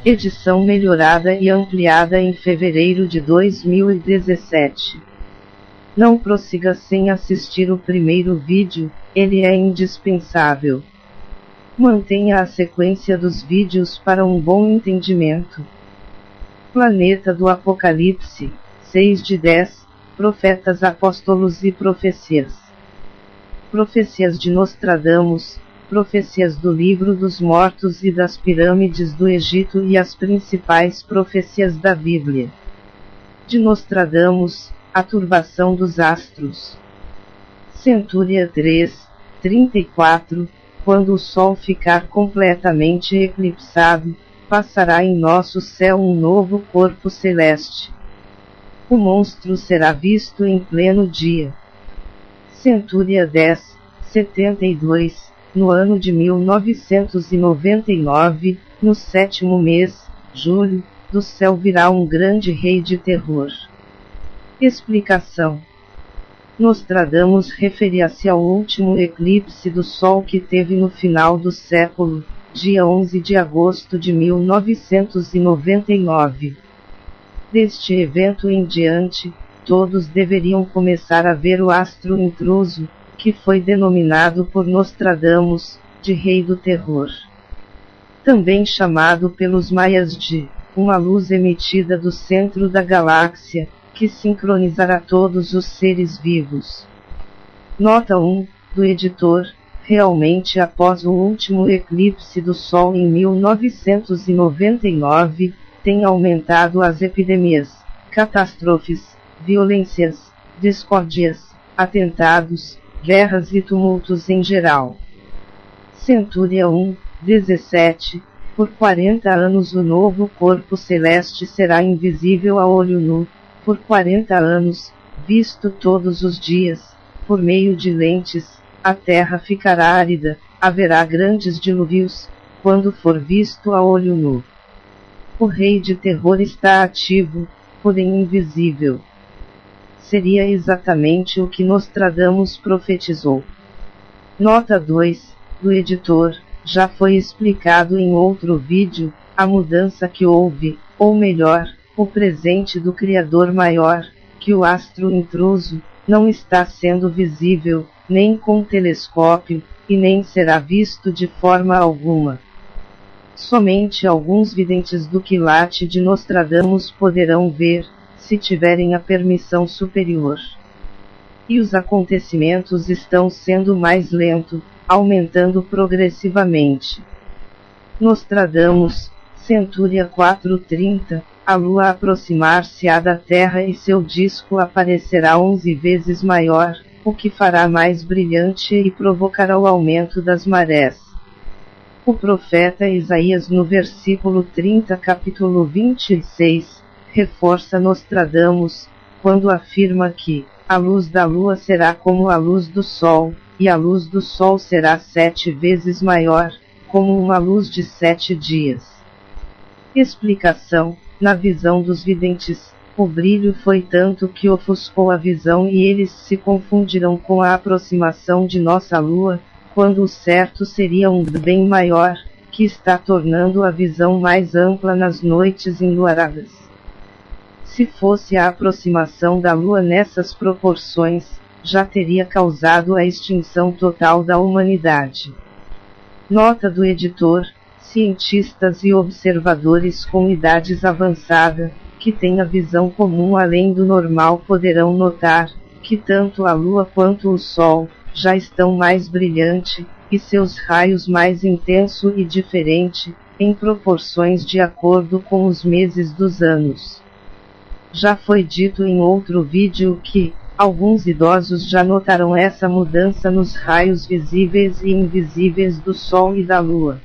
Edição melhorada e ampliada em fevereiro de 2017. Não prossiga sem assistir o primeiro vídeo, ele é indispensável. Mantenha a sequência dos vídeos para um bom entendimento. Planeta do Apocalipse, 6 de 10, Profetas, Apóstolos e Profecias. Profecias de Nostradamus, profecias do Livro dos Mortos e das Pirâmides do Egito e as principais profecias da Bíblia. De Nostradamus, a turbação dos astros. Centúria 3, 34, quando o Sol ficar completamente eclipsado, passará em nosso céu um novo corpo celeste. O monstro será visto em pleno dia. Centúria 10, 72, no ano de 1999, no 7º mês, julho, do céu virá um grande rei de terror. Explicação. Nostradamus referia-se ao último eclipse do Sol que teve no final do século, dia 11 de agosto de 1999. Deste evento em diante, todos deveriam começar a ver o astro intruso, que foi denominado por Nostradamus, de Rei do Terror. Também chamado pelos maias de uma luz emitida do centro da galáxia, que sincronizará todos os seres vivos. Nota 1, do editor, realmente após o último eclipse do Sol em 1999, tem aumentado as epidemias, catástrofes, violências, discórdias, atentados, guerras e tumultos em geral. Centúria 1, 17, por 40 anos o novo corpo celeste será invisível a olho nu, por 40 anos, visto todos os dias, por meio de lentes, a terra ficará árida, haverá grandes dilúvios, quando for visto a olho nu. O rei de terror está ativo, porém invisível. Seria exatamente o que Nostradamus profetizou. Nota 2, do editor, já foi explicado em outro vídeo, a mudança que houve, ou melhor, o presente do Criador maior, que o astro intruso, não está sendo visível, nem com telescópio, e nem será visto de forma alguma. Somente alguns videntes do quilate de Nostradamus poderão ver, se tiverem a permissão superior. E os acontecimentos estão sendo mais lentos, aumentando progressivamente. Nostradamus, Centúria 430, a Lua aproximar-se-á da Terra e seu disco aparecerá 11 vezes maior, o que fará mais brilhante e provocará o aumento das marés. O profeta Isaías no versículo 30 capítulo 26, reforça Nostradamus, quando afirma que a luz da lua será como a luz do sol, e a luz do sol será 7 vezes maior, como uma luz de 7 dias. Explicação: na visão dos videntes, o brilho foi tanto que ofuscou a visão e eles se confundirão com a aproximação de nossa lua, quando o certo seria um bem maior, que está tornando a visão mais ampla nas noites enluaradas. Se fosse a aproximação da Lua nessas proporções, já teria causado a extinção total da humanidade. Nota do editor: cientistas e observadores com idades avançadas, que têm a visão comum além do normal poderão notar, que tanto a Lua quanto o Sol, já estão mais brilhantes, e seus raios mais intenso e diferente, em proporções de acordo com os meses dos anos. Já foi dito em outro vídeo que, alguns idosos já notaram essa mudança nos raios visíveis e invisíveis do Sol e da Lua.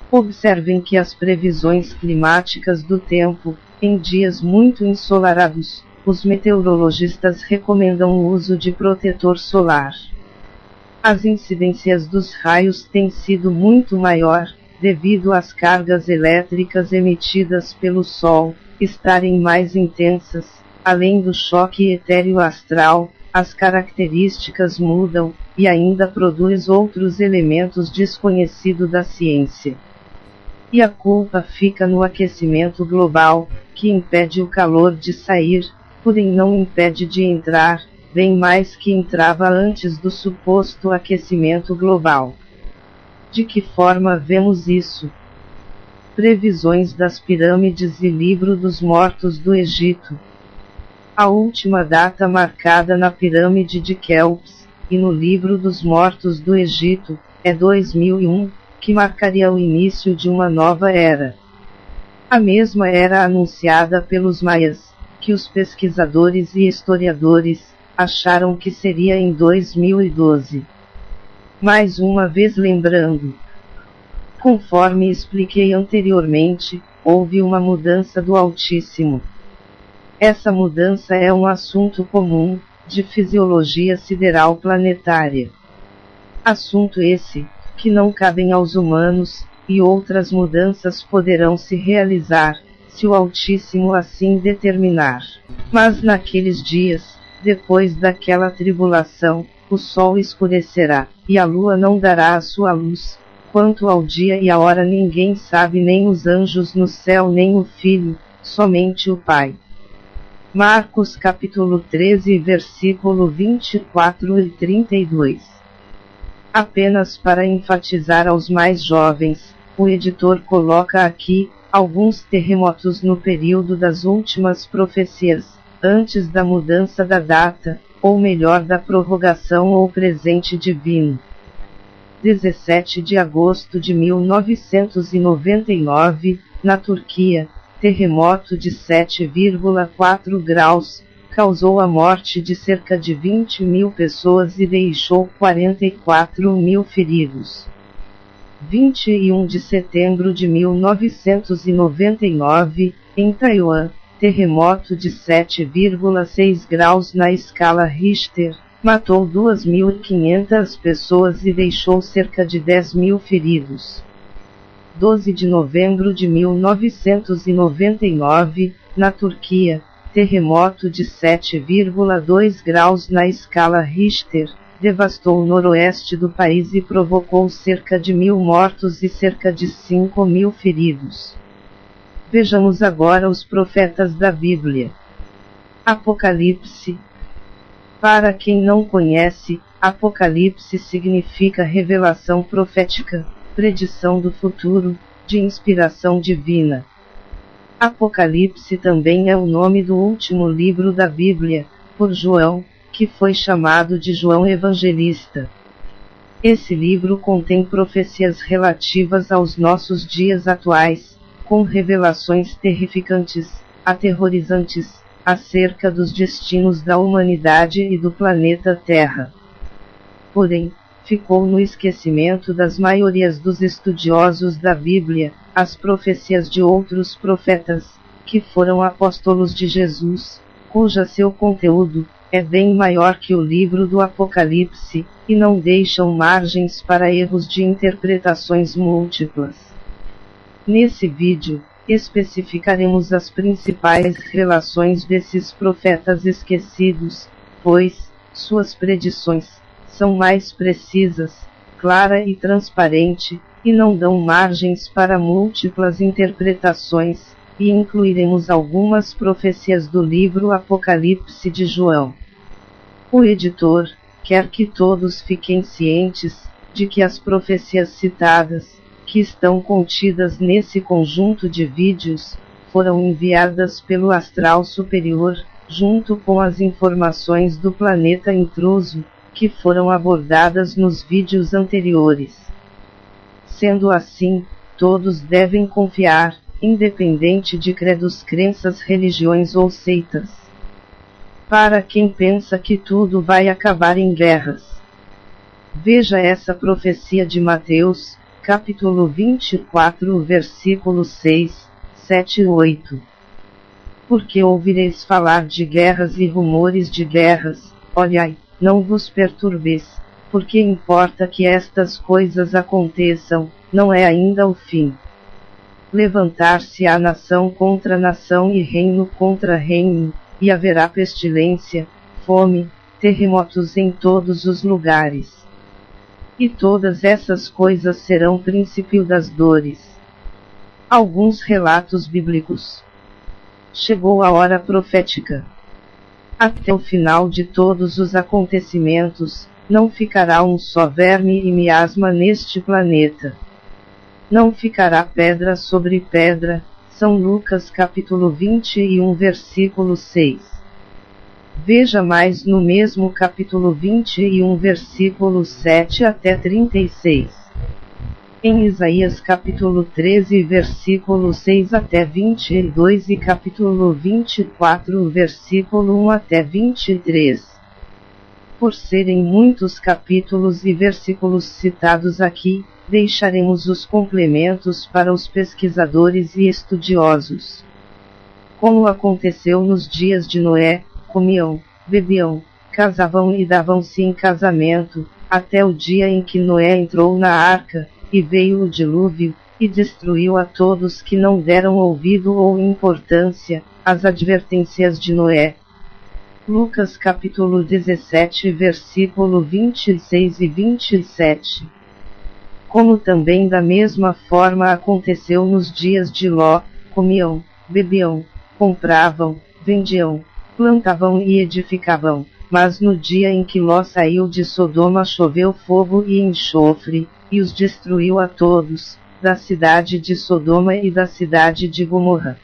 Observem que as previsões climáticas do tempo, em dias muito ensolarados, os meteorologistas recomendam o uso de protetor solar. As incidências dos raios têm sido muito maior, devido às cargas elétricas emitidas pelo Sol estarem mais intensas. Além do choque etéreo astral, as características mudam, e ainda produz outros elementos desconhecidos da ciência. E a culpa fica no aquecimento global, que impede o calor de sair, porém não impede de entrar, bem mais que entrava antes do suposto aquecimento global. De que forma vemos isso? Previsões das pirâmides e Livro dos Mortos do Egito. A última data marcada na pirâmide de Quéops, e no Livro dos Mortos do Egito, é 2001, que marcaria o início de uma nova era. A mesma era anunciada pelos maias, que os pesquisadores e historiadores acharam que seria em 2012. Mais uma vez lembrando, conforme expliquei anteriormente, houve uma mudança do Altíssimo. Essa mudança é um assunto comum, de fisiologia sideral planetária. Assunto esse, que não cabem aos humanos, e outras mudanças poderão se realizar, se o Altíssimo assim determinar. Mas naqueles dias, depois daquela tribulação, o sol escurecerá, e a lua não dará a sua luz. Quanto ao dia e a hora ninguém sabe, nem os anjos no céu nem o Filho, somente o Pai. Marcos capítulo 13 versículo 24 e 32. Apenas para enfatizar aos mais jovens, o editor coloca aqui alguns terremotos no período das últimas profecias, antes da mudança da data, ou melhor da prorrogação ou presente divino. 17 de agosto de 1999, na Turquia, terremoto de 7,4 graus, causou a morte de cerca de 20 mil pessoas e deixou 44 mil feridos. 21 de setembro de 1999, em Taiwan, terremoto de 7,6 graus na escala Richter, matou 2.500 pessoas e deixou cerca de 10 mil feridos. 12 de novembro de 1999, na Turquia, terremoto de 7,2 graus na escala Richter, devastou o noroeste do país e provocou cerca de 1.000 mortos e cerca de 5 mil feridos. Vejamos agora os profetas da Bíblia. Apocalipse. Para quem não conhece, Apocalipse significa revelação profética, predição do futuro, de inspiração divina. Apocalipse também é o nome do último livro da Bíblia, por João, que foi chamado de João Evangelista. Esse livro contém profecias relativas aos nossos dias atuais, com revelações terrificantes, aterrorizantes, acerca dos destinos da humanidade e do planeta Terra. Porém, ficou no esquecimento das maiorias dos estudiosos da Bíblia, as profecias de outros profetas, que foram apóstolos de Jesus, cuja seu conteúdo é bem maior que o livro do Apocalipse, e não deixam margens para erros de interpretações múltiplas. Nesse vídeo, especificaremos as principais relações desses profetas esquecidos, pois suas predições são mais precisas, clara e transparente, e não dão margens para múltiplas interpretações, e incluiremos algumas profecias do livro Apocalipse de João. O editor quer que todos fiquem cientes de que as profecias citadas, que estão contidas nesse conjunto de vídeos, foram enviadas pelo astral superior, junto com as informações do planeta intruso, que foram abordadas nos vídeos anteriores. Sendo assim, todos devem confiar, independente de credos, crenças, religiões ou seitas. Para quem pensa que tudo vai acabar em guerras, veja essa profecia de Mateus, capítulo 24, versículos 6, 7 e 8. Porque ouvireis falar de guerras e rumores de guerras, olhai, não vos perturbeis, porque importa que estas coisas aconteçam, não é ainda o fim. Levantar-se-á nação contra nação e reino contra reino, e haverá pestilência, fome, terremotos em todos os lugares. E todas essas coisas serão princípio das dores. Alguns relatos bíblicos. Chegou a hora profética. Até o final de todos os acontecimentos, não ficará um só verme e miasma neste planeta. Não ficará pedra sobre pedra. São Lucas capítulo 21 versículo 6. Veja mais no mesmo capítulo 21 versículo 7 até 36. Em Isaías capítulo 13 versículo 6 até 22 e capítulo 24 versículo 1 até 23. Por serem muitos capítulos e versículos citados aqui, deixaremos os complementos para os pesquisadores e estudiosos. Como aconteceu nos dias de Noé, comiam, bebiam, casavam e davam-se em casamento, até o dia em que Noé entrou na arca, e veio o dilúvio, e destruiu a todos que não deram ouvido ou importância às advertências de Noé. Lucas capítulo 17 versículo 26 e 27. Como também da mesma forma aconteceu nos dias de Ló, comiam, bebiam, compravam, vendiam, plantavam e edificavam, mas no dia em que Ló saiu de Sodoma choveu fogo e enxofre, e os destruiu a todos, da cidade de Sodoma e da cidade de Gomorra.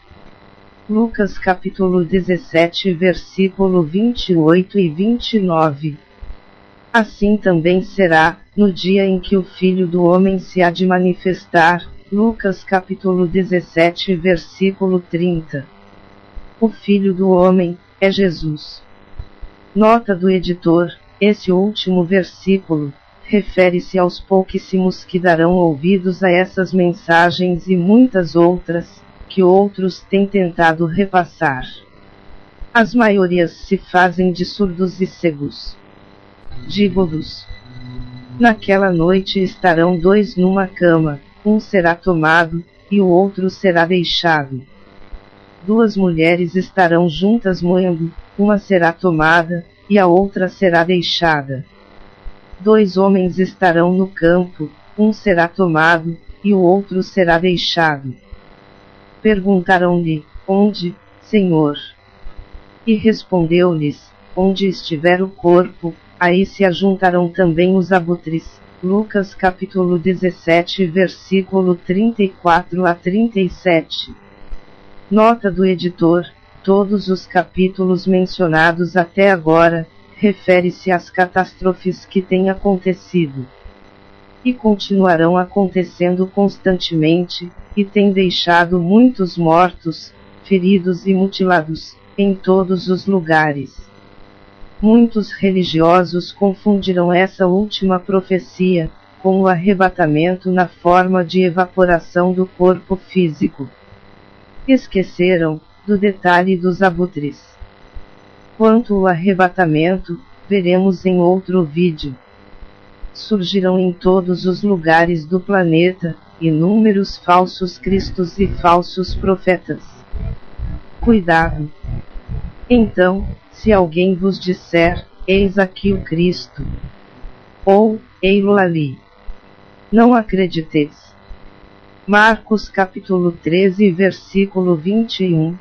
Lucas capítulo 17 versículo 28 e 29. Assim também será, no dia em que o Filho do Homem se há de manifestar. Lucas capítulo 17 versículo 30. O Filho do Homem é Jesus. Nota do editor: esse último versículo refere-se aos pouquíssimos que darão ouvidos a essas mensagens e muitas outras, que outros têm tentado repassar. As maiorias se fazem de surdos e cegos. Digo-vos: naquela noite estarão dois numa cama, um será tomado, e o outro será deixado. Duas mulheres estarão juntas moendo, uma será tomada, e a outra será deixada. Dois homens estarão no campo, um será tomado, e o outro será deixado. Perguntaram-lhe: onde, Senhor? E respondeu-lhes: onde estiver o corpo, aí se ajuntarão também os abutres. Lucas capítulo 17 versículo 34 a 37. Nota do editor: todos os capítulos mencionados até agora, refere-se às catástrofes que têm acontecido e continuarão acontecendo constantemente, e têm deixado muitos mortos, feridos e mutilados, em todos os lugares. Muitos religiosos confundiram essa última profecia com o arrebatamento na forma de evaporação do corpo físico. Esqueceram do detalhe dos abutres. Quanto ao arrebatamento, veremos em outro vídeo. Surgirão em todos os lugares do planeta inúmeros falsos cristos e falsos profetas. Cuidado! Então, se alguém vos disser: eis aqui o Cristo, ou ei-lo ali, não acrediteis. Marcos capítulo 13 versículo 21.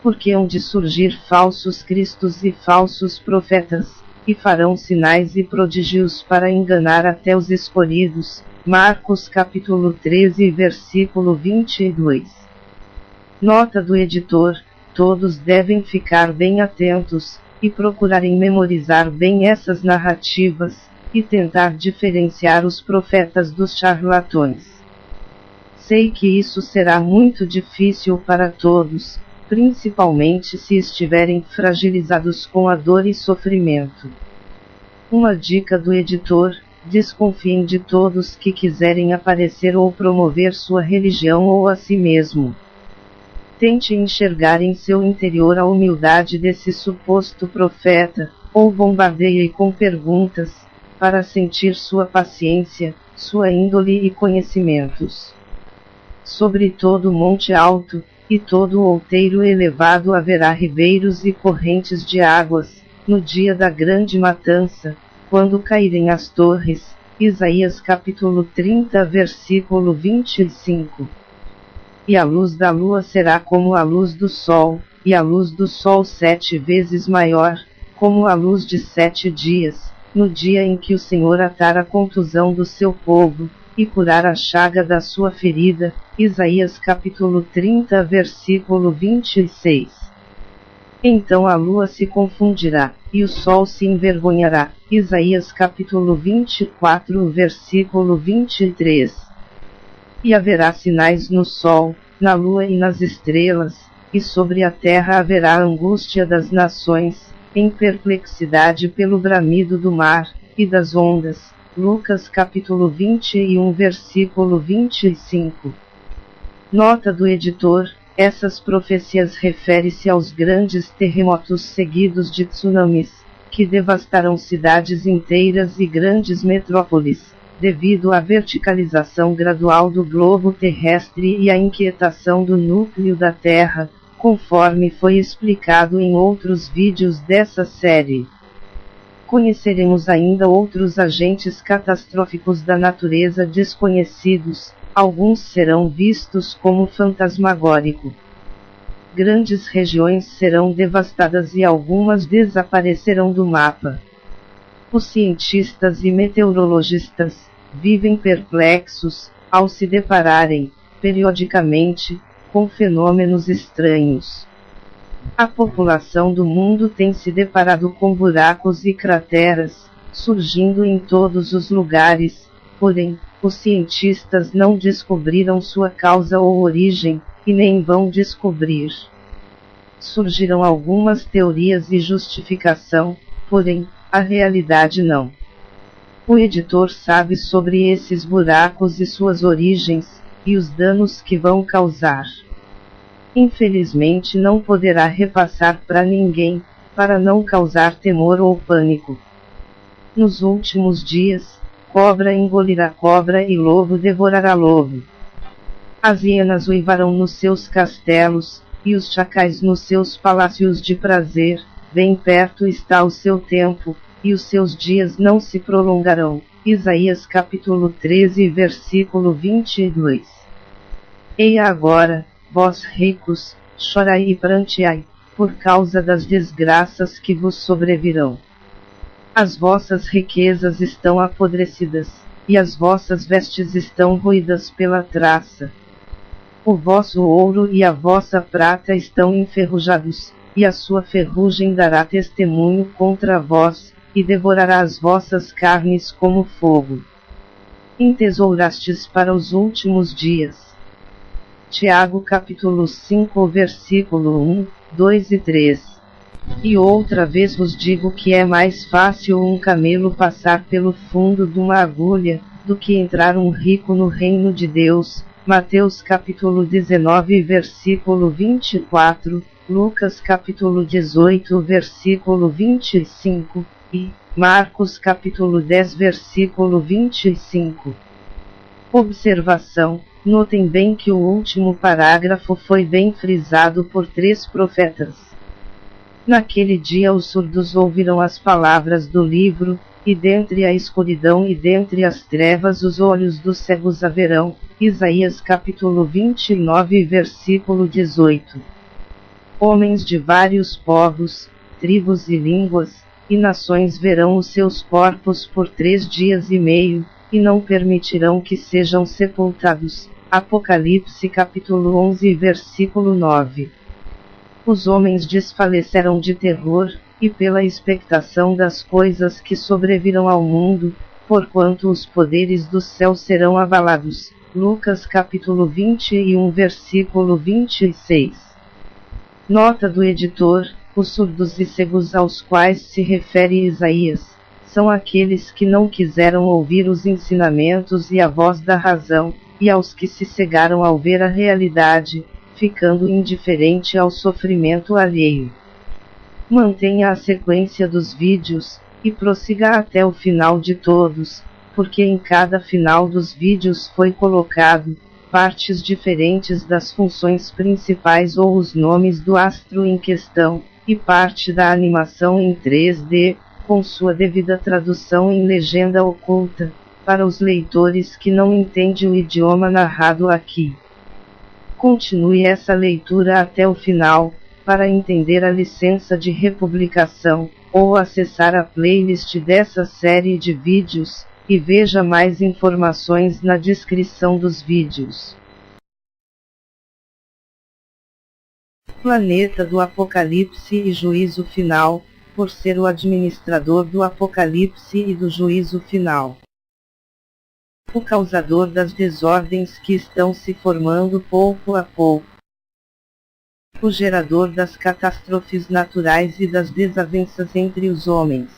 Porque hão de surgir falsos cristos e falsos profetas, e farão sinais e prodígios para enganar até os escolhidos. Marcos capítulo 13 versículo 22. Nota do editor: todos devem ficar bem atentos, e procurarem memorizar bem essas narrativas, e tentar diferenciar os profetas dos charlatões. Sei que isso será muito difícil para todos, principalmente se estiverem fragilizados com a dor e sofrimento. Uma dica do editor: desconfiem de todos que quiserem aparecer ou promover sua religião ou a si mesmo. Tente enxergar em seu interior a humildade desse suposto profeta, ou bombardeie com perguntas, para sentir sua paciência, sua índole e conhecimentos. Sobre todo monte alto, e todo outeiro elevado haverá ribeiros e correntes de águas, no dia da grande matança, quando caírem as torres. Isaías capítulo 30 versículo 25. E a luz da lua será como a luz do sol, e a luz do sol 7 vezes maior, como a luz de 7 dias, no dia em que o Senhor atar a contusão do seu povo, e curar a chaga da sua ferida. Isaías capítulo 30 versículo 26. Então a lua se confundirá, e o sol se envergonhará. Isaías capítulo 24 versículo 23. E haverá sinais no sol, na lua e nas estrelas, e sobre a terra haverá angústia das nações, em perplexidade pelo bramido do mar, e das ondas. Lucas capítulo 21 versículo 25. Nota do editor: essas profecias referem-se aos grandes terremotos seguidos de tsunamis, que devastarão cidades inteiras e grandes metrópoles, devido à verticalização gradual do globo terrestre e à inquietação do núcleo da Terra, conforme foi explicado em outros vídeos dessa série. Conheceremos ainda outros agentes catastróficos da natureza desconhecidos, alguns serão vistos como fantasmagórico. Grandes regiões serão devastadas e algumas desaparecerão do mapa. Os cientistas e meteorologistas vivem perplexos, ao se depararem, periodicamente, com fenômenos estranhos. A população do mundo tem se deparado com buracos e crateras, surgindo em todos os lugares, porém, os cientistas não descobriram sua causa ou origem, e nem vão descobrir. Surgiram algumas teorias e justificação, porém, a realidade não. O editor sabe sobre esses buracos e suas origens, e os danos que vão causar. Infelizmente não poderá repassar para ninguém, para não causar temor ou pânico. Nos últimos dias, cobra engolirá cobra e lobo devorará lobo. As hienas uivarão nos seus castelos, e os chacais nos seus palácios de prazer. Bem perto está o seu tempo, e os seus dias não se prolongarão. Isaías capítulo 13 versículo 22. Eia agora, vós ricos, chorai e pranteai, por causa das desgraças que vos sobrevirão. As vossas riquezas estão apodrecidas, e as vossas vestes estão roídas pela traça. O vosso ouro e a vossa prata estão enferrujados, e a sua ferrugem dará testemunho contra vós, e devorará as vossas carnes como fogo. Entesourastes para os últimos dias. Tiago capítulo 5 versículo 1, 2 e 3. E outra vez vos digo que é mais fácil um camelo passar pelo fundo de uma agulha, do que entrar um rico no reino de Deus. Mateus capítulo 19 versículo 24, Lucas capítulo 18 versículo 25, e Marcos capítulo 10 versículo 25. Observação: notem bem que o último parágrafo foi bem frisado por 3 profetas. Naquele dia os surdos ouvirão as palavras do livro, e dentre a escuridão e dentre as trevas os olhos dos cegos a verão. Isaías capítulo 29 versículo 18. Homens de vários povos, tribos e línguas, e nações verão os seus corpos por 3 dias e meio, e não permitirão que sejam sepultados. Apocalipse capítulo 11 versículo 9. Os homens desfalecerão de terror, e pela expectação das coisas que sobrevirão ao mundo, porquanto os poderes do céu serão abalados. Lucas capítulo 21 versículo 26. Nota do editor: os surdos e cegos aos quais se refere Isaías, são aqueles que não quiseram ouvir os ensinamentos e a voz da razão, e aos que se cegaram ao ver a realidade, ficando indiferente ao sofrimento alheio. Mantenha a sequência dos vídeos, e prossiga até o final de todos, porque em cada final dos vídeos foi colocado partes diferentes das funções principais ou os nomes do astro em questão, e parte da animação em 3D, com sua devida tradução em legenda oculta, para os leitores que não entendem o idioma narrado aqui. Continue essa leitura até o final, para entender a licença de republicação, ou acessar a playlist dessa série de vídeos, e veja mais informações na descrição dos vídeos. Planeta do Apocalipse e Juízo Final, por ser o administrador do Apocalipse e do Juízo Final. O causador das desordens que estão se formando pouco a pouco. O gerador das catástrofes naturais e das desavenças entre os homens.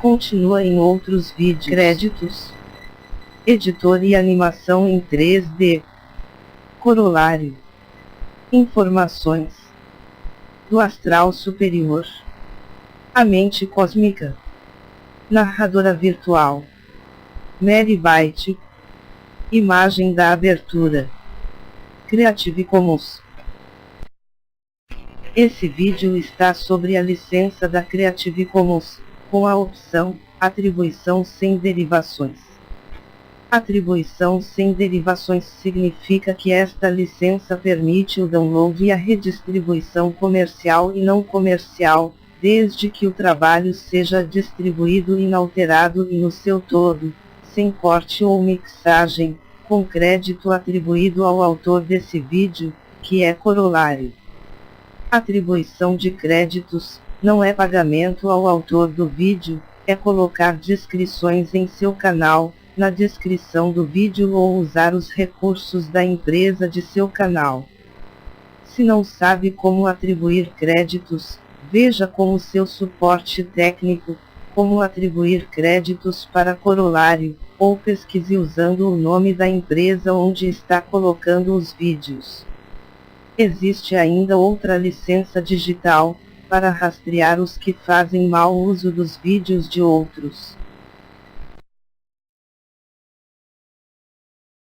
Continua em outros vídeos. Créditos. Editor e animação em 3D. Corolário. Informações. Do astral superior. A mente cósmica. Narradora virtual. Mary Byte. Imagem da abertura. Creative Commons. Esse vídeo está sobre a licença da Creative Commons, com a opção Atribuição sem derivações. Atribuição sem derivações significa que esta licença permite o download e a redistribuição comercial e não comercial, desde que o trabalho seja distribuído inalterado e no seu todo, sem corte ou mixagem, com crédito atribuído ao autor desse vídeo, que é corolário. Atribuição de créditos não é pagamento ao autor do vídeo, é colocar descrições em seu canal, na descrição do vídeo ou usar os recursos da empresa de seu canal. Se não sabe como atribuir créditos, veja com o seu suporte técnico, como atribuir créditos para corolário, ou pesquise usando o nome da empresa onde está colocando os vídeos. Existe ainda outra licença digital, para rastrear os que fazem mau uso dos vídeos de outros.